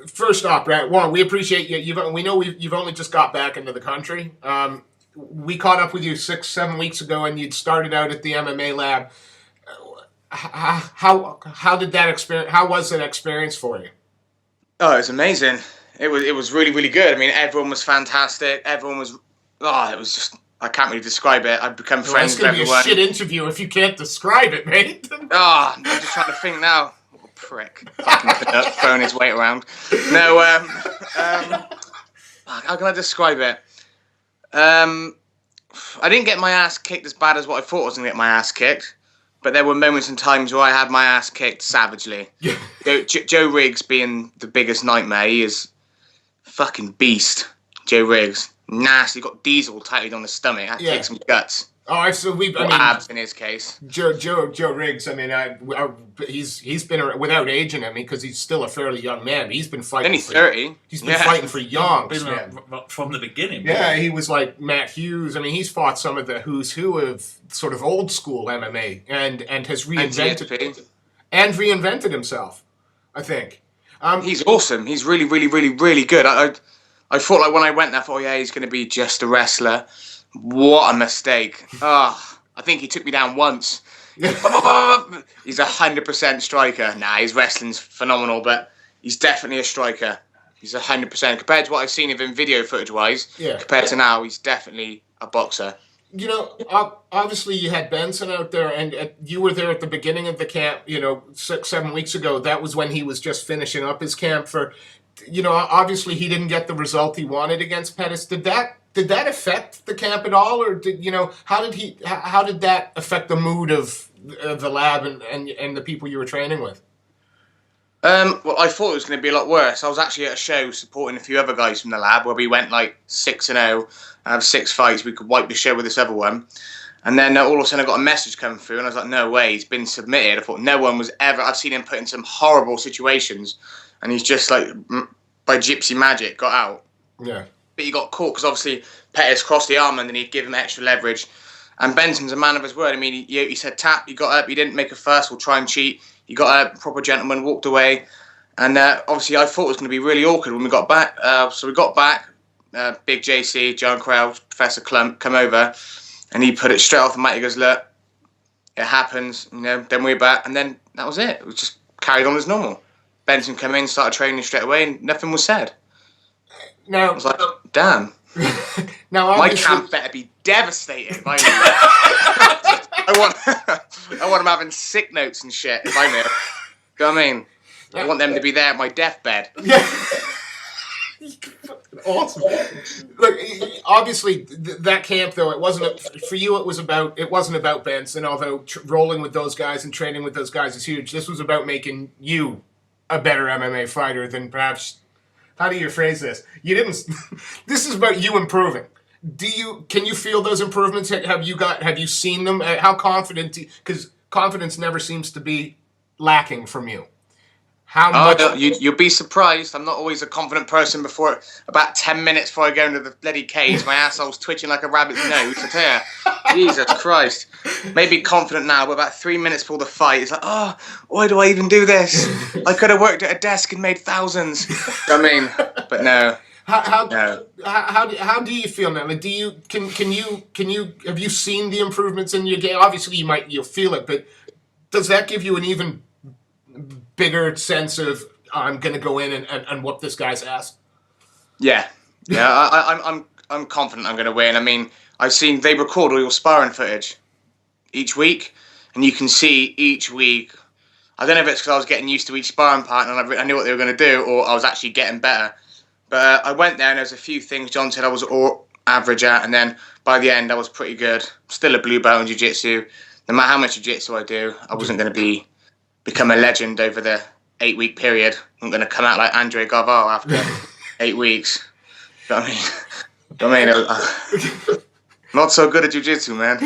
First off, Brad, one, we appreciate you. We know you've only just got back into the country. We caught up with you 6-7 weeks ago, and you'd started out at the MMA lab. How did that experience? How was that experience for you? Oh, it was amazing. It was really, really good. I mean, everyone was fantastic. Everyone was. Oh, it was just. I can't really describe it. I've become friends with everyone. It's going to be a shit interview if you can't describe it, mate. I'm just trying to think now. What a prick. Fucking throwing his weight around. No, how can I describe it? I didn't get my ass kicked as bad as what I thought I was going to get my ass kicked. But there were moments and times where I had my ass kicked savagely. Joe Riggs being the biggest nightmare. He is fucking beast. Joe Riggs. Nasty. Got Diesel tightened on the stomach. Had to take some guts. Oh, so abs in his case. Joe Riggs. I mean, he's been without aging. I mean, because he's still a fairly young man. He's been fighting. Only 30. He's been fighting for young. From the beginning. Yeah, he was like Matt Hughes. I mean, he's fought some of the who's who of sort of old school MMA and has reinvented himself. I think. He's awesome. He's really, really, really, really good. I thought like when I went there, I thought, yeah, he's going to be just a wrestler. What a mistake. I think he took me down once. He's 100% striker. Nah, his wrestling's phenomenal, but he's definitely a striker. He's 100%. Compared to what I've seen of him video footage-wise, compared to now, he's definitely a boxer. You know, obviously you had Benson out there, and you were there at the beginning of the camp, 6-7 weeks ago. That was when he was just finishing up his camp for... obviously he didn't get the result he wanted against Pettis. Did that affect the camp at all, or how did that affect the mood of the lab and the people you were training with? Well, I thought it was going to be a lot worse. I was actually at a show supporting a few other guys from the lab where we went like 6-0 and have 6 fights. We could wipe the show with this other one. And then all of a sudden I got a message coming through, and I was like, no way, he's been submitted. I thought no one was ever... I've seen him put in some horrible situations, and he's just like, by gypsy magic, got out. Yeah. But he got caught because obviously Pettis crossed the arm and then he'd give him extra leverage. And Benson's a man of his word. I mean, he said tap, he got up, he didn't make a fuss or try and cheat. He got up, proper gentleman, walked away. And obviously I thought it was going to be really awkward when we got back. So we got back, Big JC, John Crowell, Professor Clump, come over, and he put it straight off the mat. He goes, look, it happens, then we're back. And then that was it. It was just carried on as normal. Benson came in, started training straight away, and nothing was said. Now, I was like, damn. Now, my camp better be devastated. I want them having sick notes and shit, if I know. You know what I mean? I want them to be there at my deathbed. Yeah. Awesome. Look, obviously, that camp though, it wasn't for you. It wasn't about Benson. Although rolling with those guys and training with those guys is huge. This was about making you a better MMA fighter than perhaps. How do you phrase this? You didn't. This is about you improving. Can you feel those improvements? Have you seen them? How confident? Because confidence never seems to be lacking from you. How much? You'll be surprised. I'm not always a confident person. Before about 10 minutes before I go into the bloody cage, my asshole's twitching like a rabbit's nose. I tell you, Jesus Christ. Maybe confident now, but about 3 minutes before the fight, it's like, oh, why do I even do this? I could have worked at a desk and made thousands. I mean, but no. How do you feel now? Like, have you seen the improvements in your game? Obviously, you'll feel it, but does that give you an even bigger sense of I'm going to go in and whoop this guy's ass? Yeah. I'm confident I'm going to win. I mean, they record all your sparring footage each week, and you can see each week. I don't know if it's because I was getting used to each sparring partner and I knew what they were going to do, or I was actually getting better. But I went there and there's a few things John said I was average at, and then by the end I was pretty good. Still a blue belt in jiu-jitsu. No matter how much jiu-jitsu I do, I wasn't going to become a legend over the 8-week period. I'm going to come out like Andre Garval after 8 weeks. You know what I mean? Not so good at jiu-jitsu, man.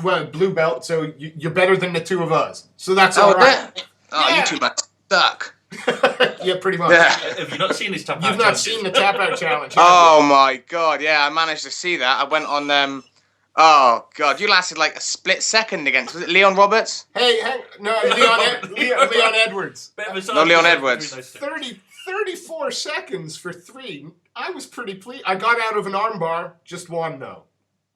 Well, blue belt, so you're better than the two of us. So that's all right. You two must suck. Yeah, pretty much. Yeah. Have you not seen his tap out challenge? You've not seen the tap out challenge. Oh my God, yeah, I managed to see that. I went on Oh God, you lasted like a split second against. Was it Leon Roberts? Hey, no, Leon Edwards. Bit of a No, Leon size Edwards. between those two. 34 seconds for 3. I was pretty pleased. I got out of an armbar, just one though.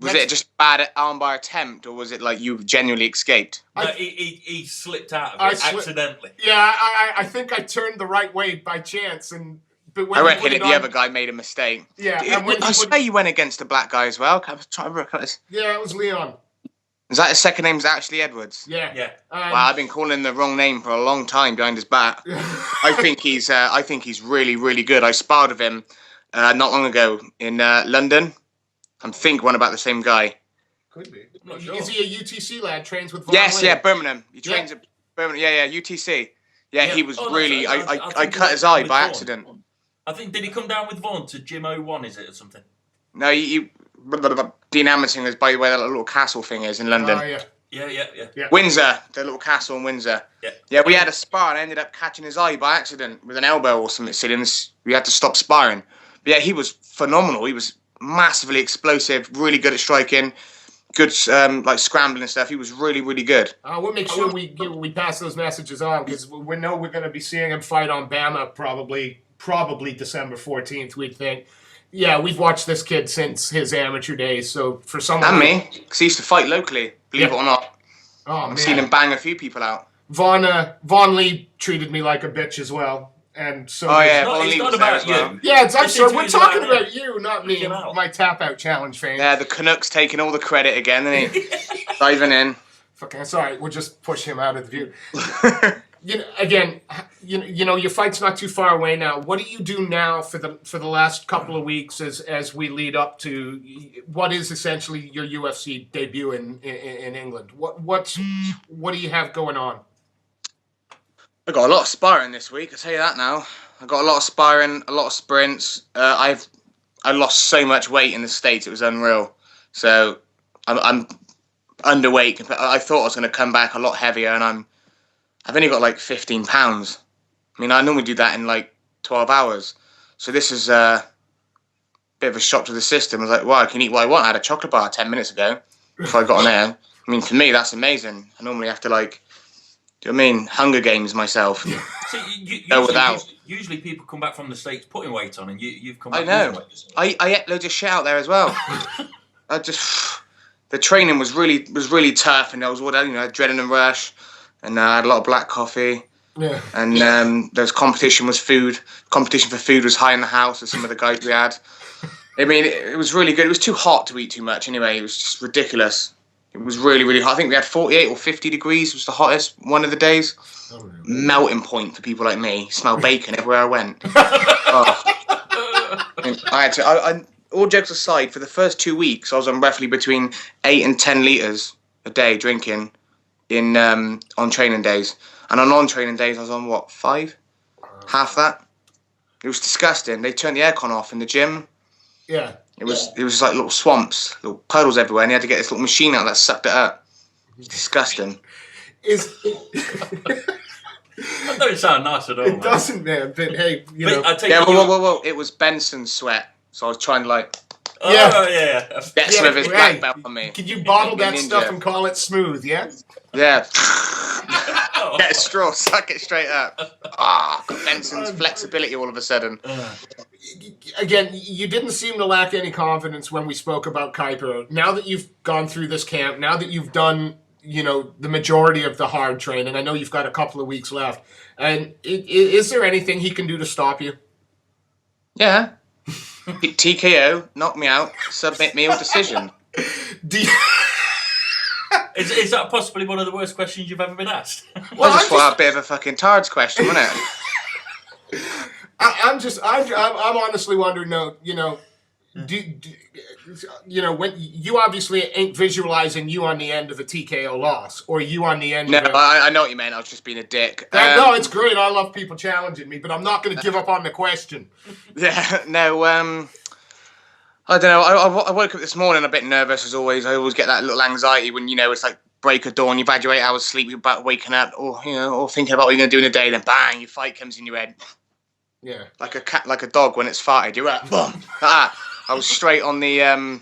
Was it just bad at armbar attempt, or was it like you genuinely escaped? No, he slipped out of it accidentally. Yeah, I think I turned the right way by chance, but when I you reckon put it the on, other guy made a mistake. Yeah, Dude, and when I swear you went against the black guy as well. I'm trying to work out this. Yeah, it was Leon. Is that his second name's actually Edwards? Yeah. Yeah. Wow, I've been calling him the wrong name for a long time behind his back. I think he's really, really good. I sparred with him not long ago in London. I think one about the same guy. Could be. I'm not sure. Is he a UTC lad? Trains with Von Yes, Lee? yeah, Birmingham. He trains at Birmingham. Yeah, UTC. Yeah, he was really. I think cut he his eye went by with accident. Vaughan. I think did he come down with Vaughan to Gym 01, is it, or something? No, Dean Amerson is by the way that little castle thing is in London. Oh, yeah. Yeah. Windsor, the little castle in Windsor. Yeah. Yeah, we had a spar and I ended up catching his eye by accident with an elbow or something silly, and we had to stop sparring. But yeah, he was phenomenal. He was massively explosive, really good at striking, good like scrambling and stuff. He was really, really good. We'll make sure we pass those messages on because we know we're going to be seeing him fight on Bama probably December 14th, we'd think. Yeah, we've watched this kid since his amateur days, so for someone... And me, because he used to fight locally, believe it or not. Oh, man. I've seen him bang a few people out. Von Lee treated me like a bitch as well. And so It's not about you. Well. Yeah, I'm sure we're talking about about you, not me. My tap out challenge fame. Yeah, the Canucks taking all the credit again, isn't he? Diving in. Fucking sorry, we'll just push him out of the view. Your fight's not too far away now. What do you do now for the last couple of weeks as we lead up to what is essentially your UFC debut in England? What do you have going on? I got a lot of sparring this week. I tell you that now. I got a lot of sparring, a lot of sprints. I lost so much weight in the States; it was unreal. So I'm underweight. I thought I was going to come back a lot heavier, and I've only got like 15 pounds. I mean, I normally do that in like 12 hours. So this is a bit of a shock to the system. I was like, well, I can eat what I want. I had a chocolate bar 10 minutes ago before I got on air. I mean, for me, that's amazing. I normally have to like, do you know what I mean? Hunger Games myself. See, usually people come back from the States putting weight on, and you've come back. I know. losing weight. I ate loads of shit out there as well. The training was really tough, and there was all that, adrenaline rush, and I had a lot of black coffee. Yeah. And there was competition for food was high in the house with some of the guys we had. I mean, it was really good. It was too hot to eat too much anyway. It was just ridiculous. It was really, really hot. I think we had 48 or 50 degrees. It was the hottest one of the days. Oh, melting point for people like me. Smell bacon everywhere I went. Oh. I had to. All jokes aside, for the first 2 weeks, I was on roughly between 8 and 10 litres a day drinking on training days. And on non-training days, I was on, 5? Half that. It was disgusting. They turned the aircon off in the gym. Yeah. It was like little swamps, little puddles everywhere, and you had to get this little machine out that sucked it up. It was disgusting. That don't sound nice at all. It doesn't, man. But hey, whoa. It was Benson's sweat. So I was trying to get some of his black belt on me. Can you bottle that stuff and call it smooth, yeah? Yeah. Get a straw, suck it straight up. Got Benson's flexibility all of a sudden. Again, you didn't seem to lack any confidence when we spoke about Kuiper. Now that you've gone through this camp, now that you've done, the majority of the hard training, I know you've got a couple of weeks left. And is there anything he can do to stop you? Yeah. TKO, knock me out, submit me or decision. Is that possibly one of the worst questions you've ever been asked? Well, I just want a bit of a fucking tards question, wasn't it? I'm honestly wondering, when you obviously ain't visualizing you on the end of a TKO loss or you on the end. No, I know what you meant. I was just being a dick. No, it's great. I love people challenging me, but I'm not going to give up on the question. Yeah, no. I don't know. I woke up this morning a bit nervous as always. I always get that little anxiety when it's like break of dawn. You've had your 8 hours sleep. You're about waking up, or thinking about what you're going to do in a day. Then bang, your fight comes in your head. Yeah. Like a dog when it's farted. You're up. Boom. I was straight on the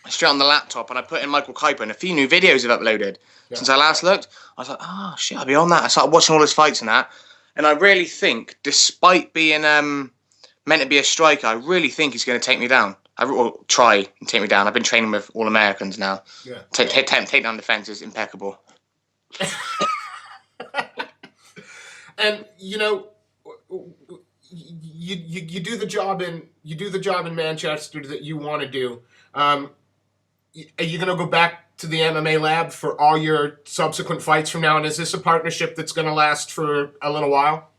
straight on the laptop, and I put in Michael Kuiper, and a few new videos have uploaded since I last looked. I was like, oh shit, I'll be on that. I started watching all his fights and that, and I really think, despite being meant to be a striker, I really think he's going to take me down. I will try and take me down. I've been training with all Americans now. Yeah. Take down defense is impeccable. And you know, you do the job in Manchester that you want to do. Are you going to go back to the MMA lab for all your subsequent fights from now? And is this a partnership that's going to last for a little while?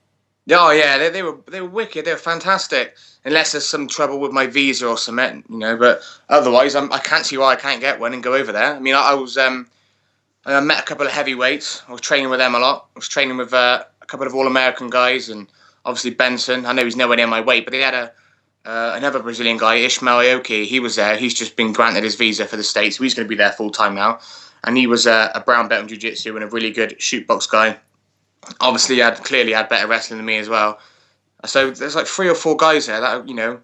Oh yeah, they were wicked. They were fantastic. Unless there's some trouble with my visa or something, you know. But otherwise, I can't see why I can't get one and go over there. I mean, I met a couple of heavyweights. I was training with them a lot. I was training with a couple of All-American guys, and obviously Benson. I know he's nowhere near my weight, but they had another Brazilian guy, Ishmael Aoki. He was there. He's just been granted his visa for the States, so he's going to be there full time now. And he was a brown belt in jiu-jitsu and a really good shoot box guy. Obviously, he clearly had better wrestling than me as well. So there's like 3 or 4 guys there that are, you know,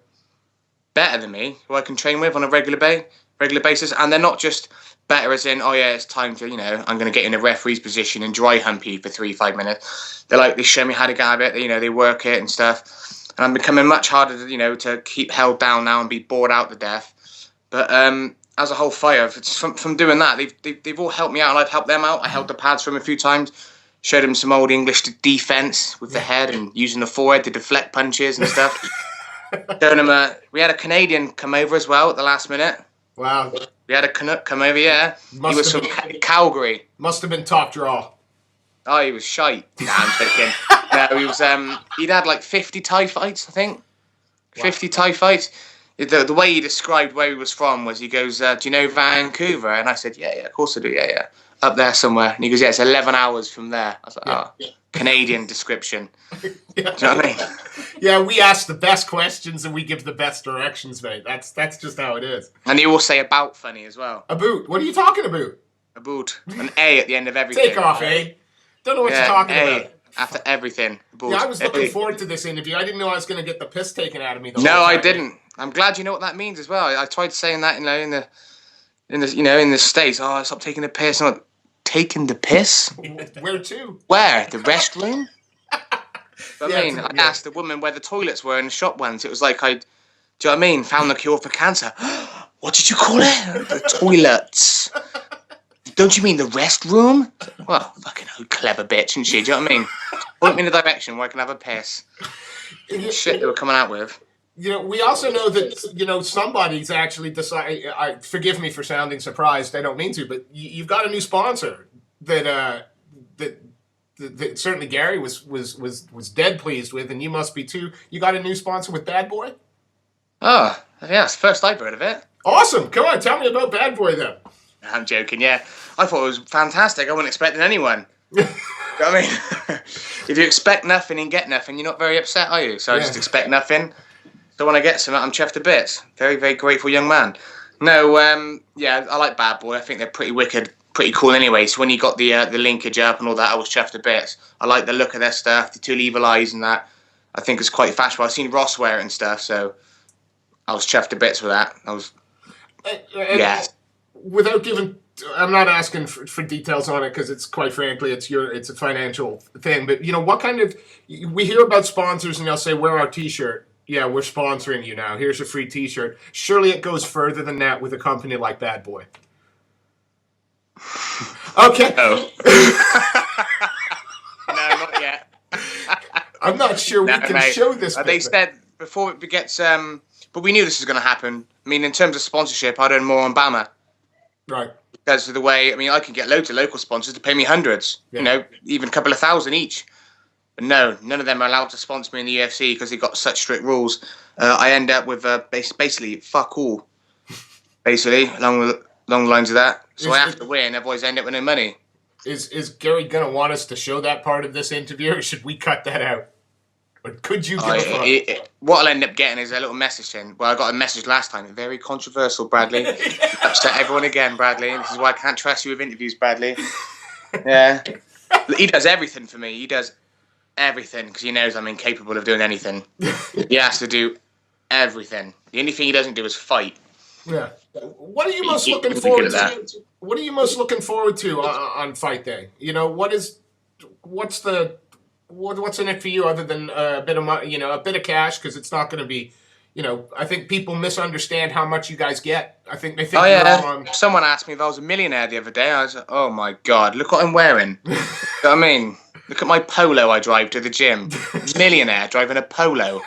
better than me, who I can train with on a regular basis. And they're not just better as in, oh yeah, it's time to, you know, I'm going to get in a referee's position and dry hump you for 3-5 minutes. They show me how to get out of it. You know, they work it and stuff. And I'm becoming much harder to, you know, to keep held down now and be bored out to death. But as a whole fighter, from doing that, they've all helped me out and I've helped them out. I held the pads for them a few times. Showed him some old English defense with the head and using the forehead to deflect punches and stuff. Showing him we had a Canadian come over as well at the last minute. Wow. We had a Canuck come over, yeah. He was from Calgary. Must have been top draw. Oh, he was shite. Nah, I'm joking. No, he was. He'd had like 50 Thai fights, I think. Wow. 50 Thai fights. The way he described where he was from was, he goes, "Do you know Vancouver?" And I said, "Yeah, of course I do. Yeah, up there somewhere." And he goes, "Yeah, it's 11 hours from there." I was like, Canadian description. Yeah. Do you know what I mean? Yeah, we ask the best questions and we give the best directions, mate. That's just how it is. And he will say "about" funny as well. About? What are you talking about? About. An A at the end of everything. Take off, eh? Don't know what you're talking about. After everything. About. Yeah, I was looking forward to this interview. I didn't know I was going to get the piss taken out of me. No, I didn't. I'm glad you know what that means as well. I tried saying that, you know, in the States. Oh, stop taking the piss. I'm like, taking the piss? Where to? Where? The restroom? But yeah, I asked the woman where the toilets were in the shop once. It was like, do you know what I mean? Found the cure for cancer. What did you call it? The toilets. Don't you mean the restroom? Well, fucking clever bitch, isn't she? Do you know what I mean? Point me in the direction where I can have a piss. Shit they were coming out with. You know, we also know that, you know, somebody's actually decided. Forgive me for sounding surprised. I don't mean to, but you've got a new sponsor that certainly Gary was dead pleased with, and you must be too. You got a new sponsor with Bad Boy? Oh, yeah, it's the first I've heard of it. Awesome! Come on, tell me about Bad Boy then. I'm joking. Yeah, I thought it was fantastic. I wasn't expecting anyone. You know what I mean? If you expect nothing and get nothing, you're not very upset, are you? So I just expect nothing. So when I get something, I'm chuffed to bits. Very, very grateful young man. No, yeah, I like Bad Boy. I think they're pretty wicked, pretty cool anyway. So when you got the linkage up and all that, I was chuffed to bits. I like the look of their stuff, the two evil eyes and that. I think it's quite fashionable. I've seen Ross wear it and stuff, so I was chuffed to bits with that. I was, yeah. Without giving, I'm not asking for details on it because it's quite frankly, it's a financial thing. But you know, what kind of, we hear about sponsors and they'll say, "Wear our T-shirt." Yeah, we're sponsoring you now. Here's a free T-shirt. Surely it goes further than that with a company like Bad Boy. Okay. No. No, not yet. I'm not sure we can show this. They said before it gets, but we knew this was going to happen. I mean, in terms of sponsorship, I'd earn more on Bama. Right. Because of the way, I mean, I can get loads of local sponsors to pay me hundreds. Yeah. You know, even a couple of thousand each. But no, none of them are allowed to sponsor me in the UFC because they've got such strict rules. I end up with basically fuck all, basically along the lines of that. So I have to win, otherwise I end up with no money. Is Gary gonna want us to show that part of this interview, or should we cut that out? Or could you give a fuck? What I'll end up getting is a little message in. Well, I got a message last time. Very controversial, Bradley. Upset everyone again, Bradley. This is why I can't trust you with interviews, Bradley. Yeah, he does everything for me. He does everything because he knows I'm incapable of doing anything. He has to do everything. The only thing he doesn't do is fight. Yeah. What are you most He- looking he'll be good forward at to? What are you most looking forward to on fight day? You know, what's in it for you other than a bit of money, a bit of cash? Because it's not going to be, I think people misunderstand how much you guys get. I think they think Oh you're all yeah. on. Someone asked me if I was a millionaire the other day. I was like, oh my god, look what I'm wearing. You know what I mean? Look at my polo I drive to the gym. Millionaire driving a polo.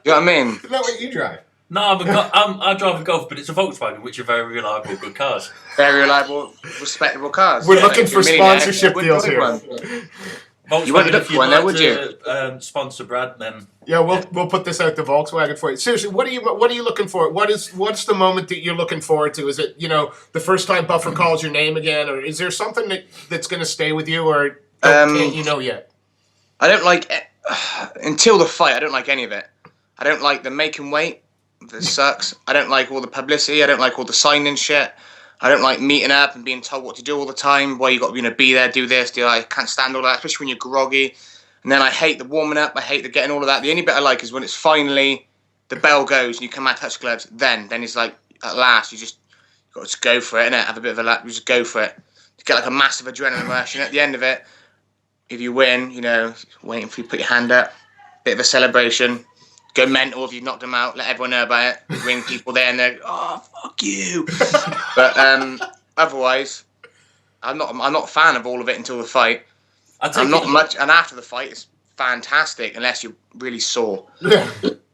You know what I mean? Isn't that what you drive? No, I drive a Golf, but it's a Volkswagen, which are very reliable, good cars. Very reliable, respectable cars. We're Yeah, looking if you're for a millionaire, sponsorship would deals drive here. one. You Volkswagen, wouldn't look if for you'd one, though, like would you? to sponsor Brad, then Yeah, we'll put this out to Volkswagen for you. Seriously, what are you looking for? What's the moment that you're looking forward to? Is it the first time Buffer calls your name again, or is there something that's going to stay with you, or can't you know yet? I don't like until the fight. I don't like any of it. I don't like the make and wait. That sucks. I don't like all the publicity. I don't like all the signing shit. I don't like meeting up and being told what to do all the time. Why you got to be there, do this, do that. I can't stand all that, especially when you're groggy. And then I hate the warming up. I hate the getting all of that. The only bit I like is when it's finally the bell goes and you come out touch gloves. Then it's like at last you got to go for it, innit? Have a bit of a lap. You just go for it. You get like a massive adrenaline rush, and at the end of it, if you win, waiting for you to put your hand up, bit of a celebration. Go mental if you've knocked them out. Let everyone know about it. Ring people there and they're oh fuck you. But otherwise, I'm not a fan of all of it until the fight. I'm not much, and after the fight, it's fantastic unless you're really sore. Yeah.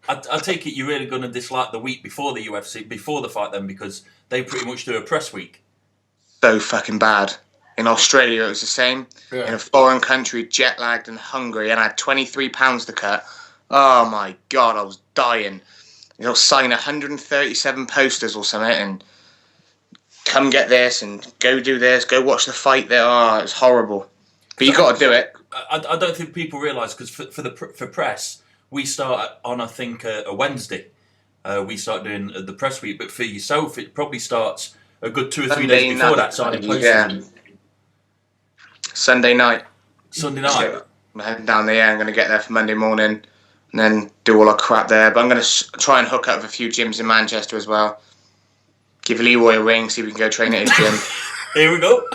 I take it you're really going to dislike the week before the UFC, before the fight, then, because they pretty much do a press week. So fucking bad. In Australia, it was the same. Yeah. In a foreign country, jet lagged and hungry, and I had 23 pounds to cut. Oh my god, I was dying. Sign 137 posters or something, and come get this, and go do this, go watch the fight there. Oh, it's horrible. But you got to do it. I don't think people realise, because for press, we start on, I think, a Wednesday. We start doing the press week, but for yourself, it probably starts a good 2 or 3 days before that, signing posters. Yeah. Sunday night. Sunday night. I'm heading down there. I'm going to get there for Monday morning, and then do all our crap there. But I'm going to try and hook up with a few gyms in Manchester as well. Give Leroy a ring, see if we can go train at his gym. Here we go.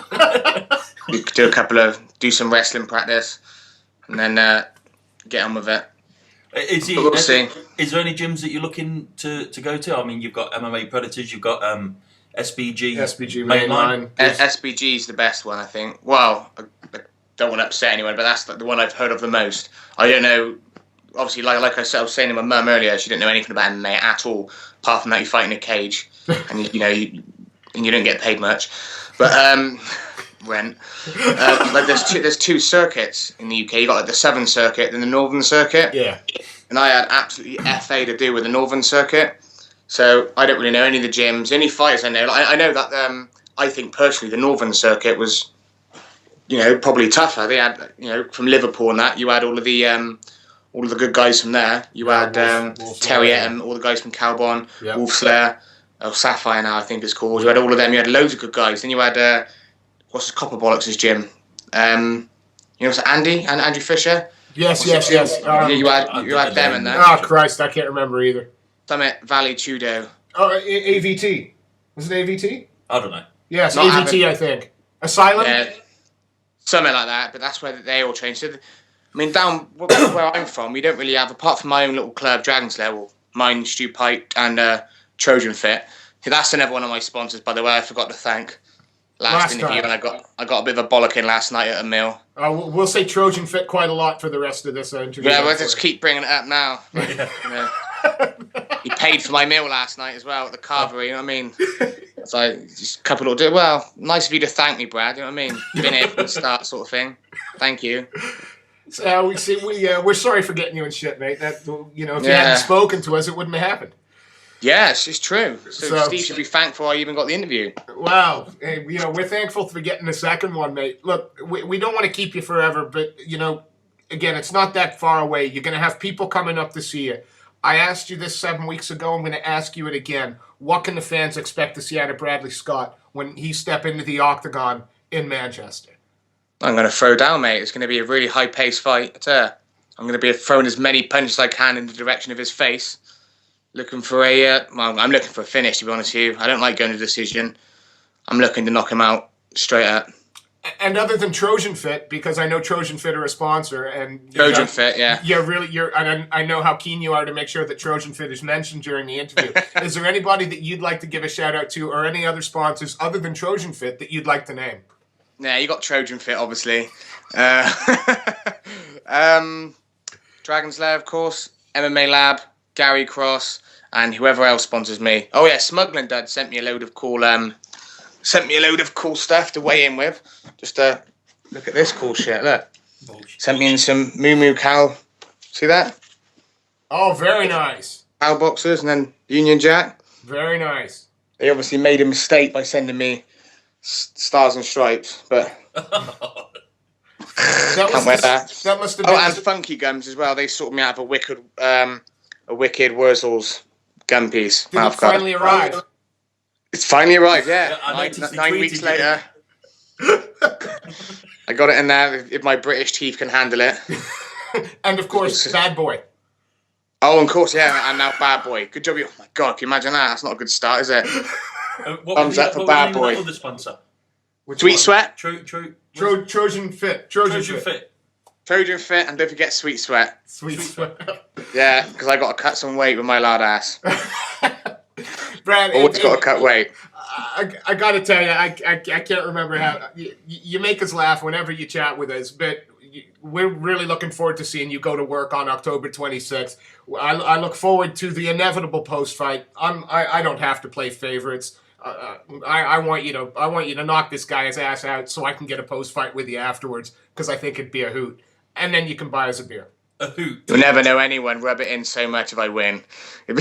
Do some wrestling practice, and then get on with it. We'll see. Is there any gyms that you're looking to go to? I mean, you've got MMA Predators, you've got SBG mainline. SBG is the best one, I think. Well, I don't want to upset anyone, but that's the one I've heard of the most. I don't know. Obviously, like I was saying to my mum earlier, she didn't know anything about MMA at all, apart from that you fight in a cage, and you don't get paid much. But rent. Like there's two circuits in the UK. You got like the Southern Circuit and the Northern Circuit. Yeah. And I had absolutely FA to do with the Northern Circuit, so I don't really know any of the gyms. Any fighters I know. I know that I think personally the Northern Circuit was, probably tougher. They had, from Liverpool and that you had all of the good guys from there. You had Terry Etten, all the guys from Calbon, yep. Wolf Slayer, Sapphire now I think it's called. You had all of them. You had loads of good guys. Then you had what's the Copper Bollocks' gym? It's Andrew Fisher. Yes. You had them in there. Oh Christ, I can't remember either. Summit Valley Judo. Oh, AVT. Was it AVT? I don't know. Yes, Not AVT. I think Asylum. Yeah, something like that. But that's where they all train. So, I mean, down where I'm from, we don't really have, apart from my own little club, Dragon's Lair, well, mine, Stu Pike, and Trojan Fit. So that's another one of my sponsors, by the way. I forgot to thank last interview, time. and I got a bit of a bollocking last night at a meal. We'll say Trojan Fit quite a lot for the rest of this interview. Yeah, we'll just keep bringing it up now. He paid for my meal last night as well at the Carvery, you know what I mean? So just a couple of nice of you to thank me, Brad, you know what I mean? Been here from the start sort of thing. Thank you. So we're sorry for getting you in shit, mate. That if you hadn't spoken to us, it wouldn't have happened. Yes, it's true. So Steve should be thankful I even got the interview. Wow. Hey, we're thankful for getting the second one, mate. Look, we don't want to keep you forever, but, again, it's not that far away. You're going to have people coming up to see you. I asked you this 7 weeks ago. I'm going to ask you it again. What can the fans expect to see out of Bradley Scott when he step into the octagon in Manchester? I'm going to throw down, mate. It's going to be a really high-paced fight. I'm going to be throwing as many punches as I can in the direction of his face. Looking for a, I'm looking for a finish, to be honest with you. I don't like going to decision. I'm looking to knock him out straight up. And other than Trojan Fit, because I know Trojan Fit are a sponsor, and Trojan Fit, yeah. And I know how keen you are to make sure that Trojan Fit is mentioned during the interview. Is there anybody that you'd like to give a shout out to, or any other sponsors other than Trojan Fit that you'd like to name? Yeah, you got Trojan Fit, obviously. Dragon's Lair, of course. MMA Lab, Gary Cross, and whoever else sponsors me. Oh yeah, Smuggling Dad sent me a load of cool stuff to weigh in with. Just look at this cool shit. Look, sent me in some Moo Moo Cow. See that? Oh, very nice. Cow boxers, and then Union Jack. Very nice. They obviously made a mistake by sending me Stars and Stripes, but can't wear that. That must have been. Oh, and Funky Gums as well. They sorted me out of a wicked Wurzel's gum piece. Did it finally arrive? It's finally arrived, yeah. Yeah, Nine weeks later. I got it in there if my British teeth can handle it. And of course, Bad Boy. Oh, of course, yeah, and now Bad Boy. Good job. Oh my God, can you imagine that? That's not a good start, is it? Thumbs up for Bad Boy. Other sponsor? Sweet Sweat. Trojan Fit. Trojan Fit. Trojan Fit, and don't forget Sweet Sweat. Sweet Sweat. Yeah, because I got to cut some weight with my lard ass. Brad, Always got to cut weight. I got to tell you, I can't remember how you make us laugh whenever you chat with us, but we're really looking forward to seeing you go to work on October 26th. I look forward to the inevitable post fight. I don't have to play favorites. I want you to knock this guy's ass out so I can get a post fight with you afterwards, because I think it'd be a hoot. And then you can buy us a beer. A hoot. You'll never know anyone rub it in so much if I win. It'd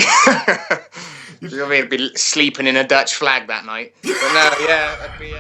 be sleeping in a Dutch flag that night. But no, yeah, that'd be.